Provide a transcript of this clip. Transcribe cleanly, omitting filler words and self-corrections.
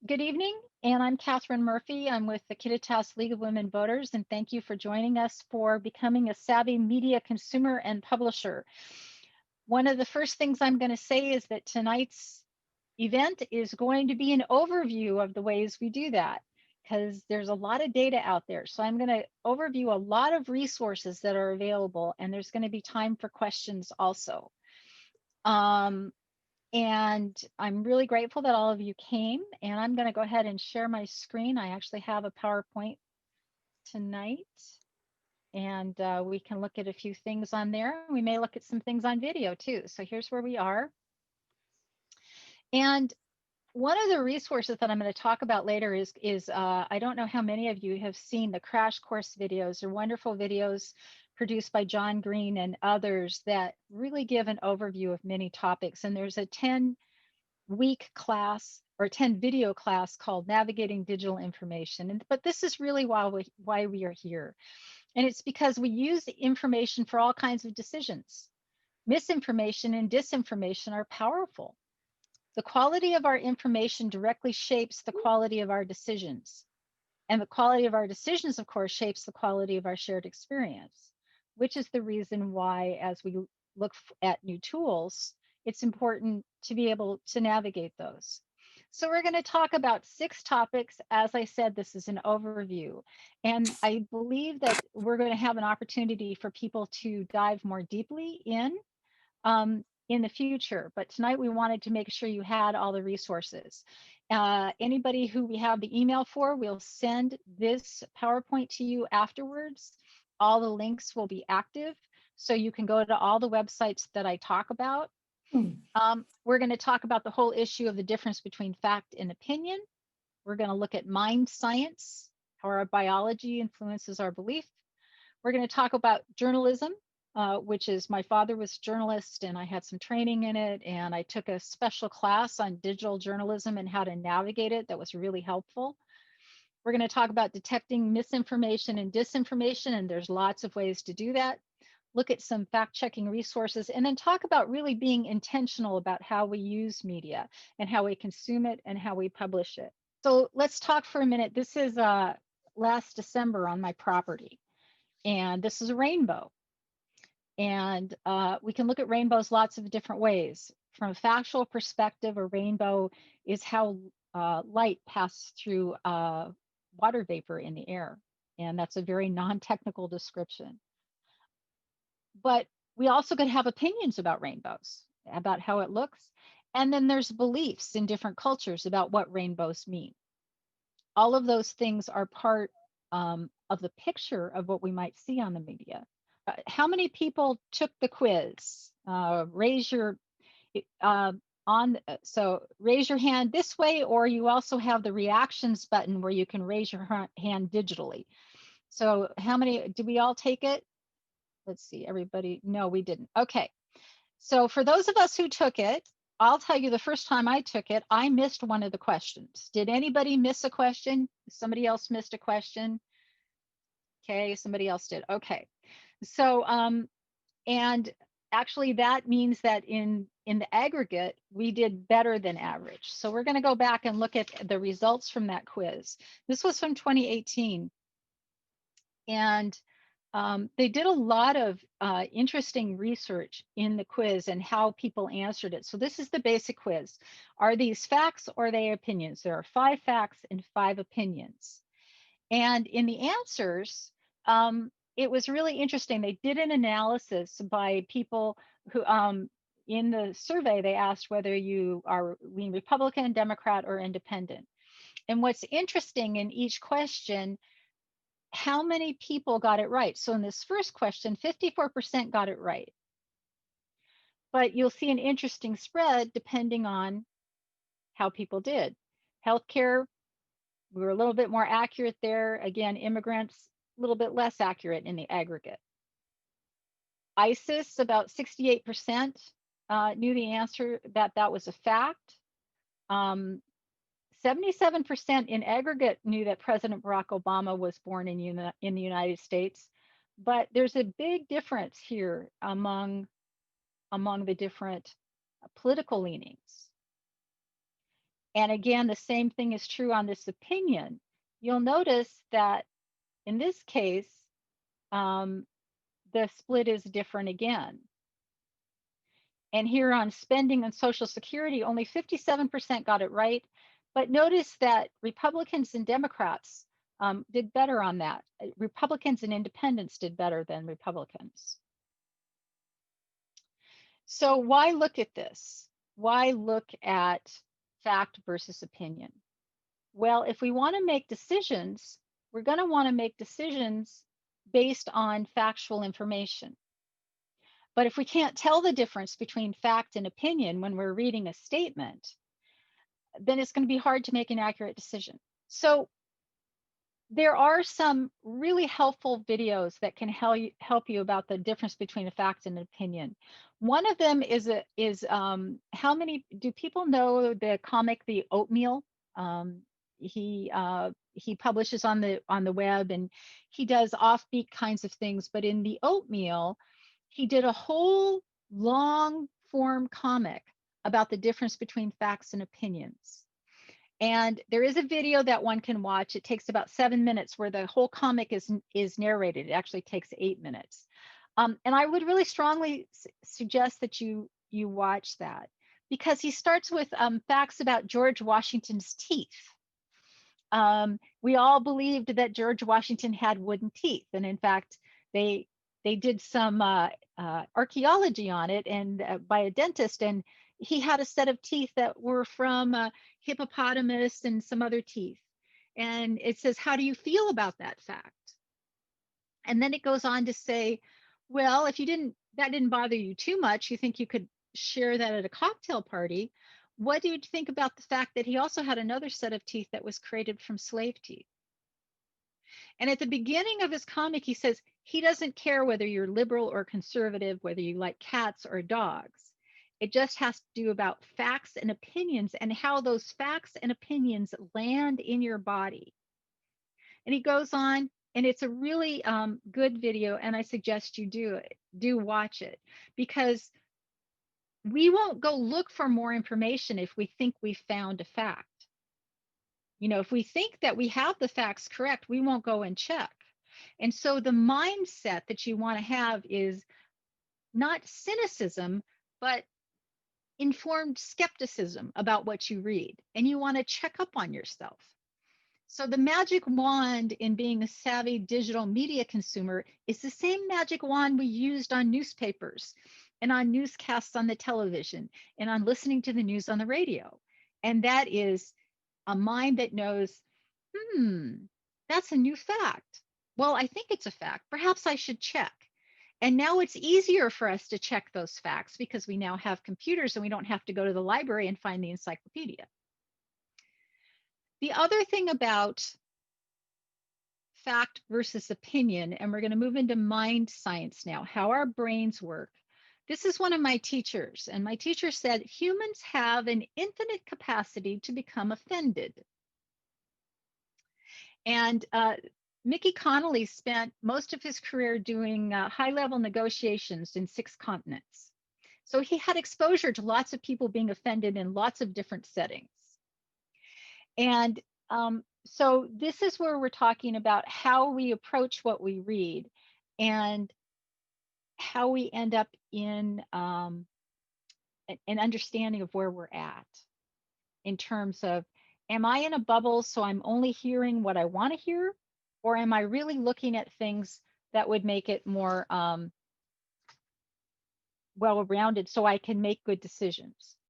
Good evening, and I'm Catherine Murphy. I'm with the Kittitas League of Women Voters, and thank you for joining us for becoming a savvy media consumer and publisher. One of the first things I'm going to say is that tonight's event is going to be an overview of the ways we do that, because there's a lot of data out there. So I'm going to overview a lot of resources that are available, and there's going to be time for questions also. And I'm really grateful that all of you came, and I'm going to go ahead and share my screen. I actually have a PowerPoint tonight, and we can look at a few things on there. We may look at some things on video too. So here's where we are. And one of the resources that I'm going to talk about later is I don't know how many of you have seen the crash course videos. They're wonderful videos produced by John Green and others that really give an overview of many topics. And there's a 10-week class or 10 video class called Navigating Digital Information. But this is really why we are here. And it's because we use information for all kinds of decisions. Misinformation and disinformation are powerful. The quality of our information directly shapes the quality of our decisions. And the quality of our decisions, of course, shapes the quality of our shared experience, which is the reason why, as we look at new tools, it's important to be able to navigate those. So we're going to talk about 6 topics. As I said, this is an overview. And I believe that we're going to have an opportunity for people to dive more deeply in the future. But tonight we wanted to make sure you had all the resources. Anybody who we have the email for, we'll send this PowerPoint to you afterwards. All the links will be active, so you can go to all the websites that I talk about. We're going to talk about the whole issue of the difference between fact and opinion. We're going to look at mind science, how our biology influences our belief. We're going to talk about journalism, which is, my father was a journalist and I had some training in it, and I took a special class on digital journalism and how to navigate it that was really helpful. We're going to talk about detecting misinformation and disinformation, and there's lots of ways to do that. Look at some fact-checking resources, and then talk about really being intentional about how we use media and how we consume it and how we publish it. So let's talk for a minute. This is last December on my property, and this is a rainbow. And we can look at rainbows lots of different ways. From a factual perspective, a rainbow is how light passes through water vapor in the air. And that's a very non-technical description. But we also could have opinions about rainbows, about how it looks. And then there's beliefs in different cultures about what rainbows mean. All of those things are part of the picture of what we might see on the media. How many people took the quiz? Raise your raise your hand this way, or you also have the reactions button where you can raise your hand digitally. So how many, did we all take it? Let's see, everybody. No, we didn't. Okay. So for those of us who took it, I'll tell you, the first time I took it, I missed one of the questions. Did anybody miss a question? Somebody else missed a question? Okay, somebody else did. Okay. So, and actually that means that in the aggregate, we did better than average. So we're going to go back and look at the results from that quiz. This was from 2018. And they did a lot of interesting research in the quiz and how people answered it. So this is the basic quiz. Are these facts or are they opinions? There are 5 facts and 5 opinions. And in the answers, it was really interesting. They did an analysis by people who, in the survey, they asked whether you are Republican, Democrat, or Independent. And what's interesting in each question, how many people got it right? So in this first question, 54% got it right. But you'll see an interesting spread depending on how people did. Healthcare, we were a little bit more accurate there. Again, immigrants, a little bit less accurate in the aggregate. ISIS, about 68% knew the answer, that was a fact. 77% in aggregate knew that President Barack Obama was born in the United States, but there's a big difference here among the different political leanings. And again, the same thing is true on this opinion. You'll notice that in this case, the split is different again. And here on spending on Social Security, only 57% got it right. But notice that Republicans and Democrats did better on that. Republicans and independents did better than Republicans. So why look at this? Why look at fact versus opinion? Well, if we want to make decisions, we're going to want to make decisions based on factual information. But if we can't tell the difference between fact and opinion when we're reading a statement, then it's going to be hard to make an accurate decision. So there are some really helpful videos that can help you about the difference between a fact and an opinion. One of them is how many do people know the comic The Oatmeal? He publishes on the web, and he does offbeat kinds of things. But in The Oatmeal, he did a whole long form comic about the difference between facts and opinions. And there is a video that one can watch. It takes about 7 minutes, where the whole comic is narrated. It actually takes 8 minutes. And I would really strongly suggest that you watch that, because he starts with facts about George Washington's teeth. We all believed that George Washington had wooden teeth, and in fact, they did some archaeology on it, and by a dentist, and he had a set of teeth that were from hippopotamus and some other teeth. And it says, how do you feel about that fact? And then it goes on to say, well, if that didn't bother you too much, you think you could share that at a cocktail party. What do you think about the fact that he also had another set of teeth that was created from slave teeth? And at the beginning of his comic, he says he doesn't care whether you're liberal or conservative, whether you like cats or dogs. It just has to do about facts and opinions, and how those facts and opinions land in your body. And he goes on, and it's a really good video, and I suggest you do watch it, because we won't go look for more information if we think we found a fact. If we think that we have the facts correct, we won't go and check. And so the mindset that you want to have is not cynicism, but informed skepticism about what you read. And you want to check up on yourself. So the magic wand in being a savvy digital media consumer is the same magic wand we used on newspapers and on newscasts on the television and on listening to the news on the radio. And that is a mind that knows, that's a new fact. Well, I think it's a fact. Perhaps I should check. And now it's easier for us to check those facts, because we now have computers and we don't have to go to the library and find the encyclopedia. The other thing about fact versus opinion, and we're going to move into mind science now, how our brains work. This is one of my teachers, and my teacher said humans have an infinite capacity to become offended. And Mickey Connolly spent most of his career doing high-level negotiations in 6 continents. So he had exposure to lots of people being offended in lots of different settings. And so this is where we're talking about how we approach what we read, and how we end up in an understanding of where we're at in terms of, am I in a bubble so I'm only hearing what I want to hear, or am I really looking at things that would make it more well-rounded so I can make good decisions?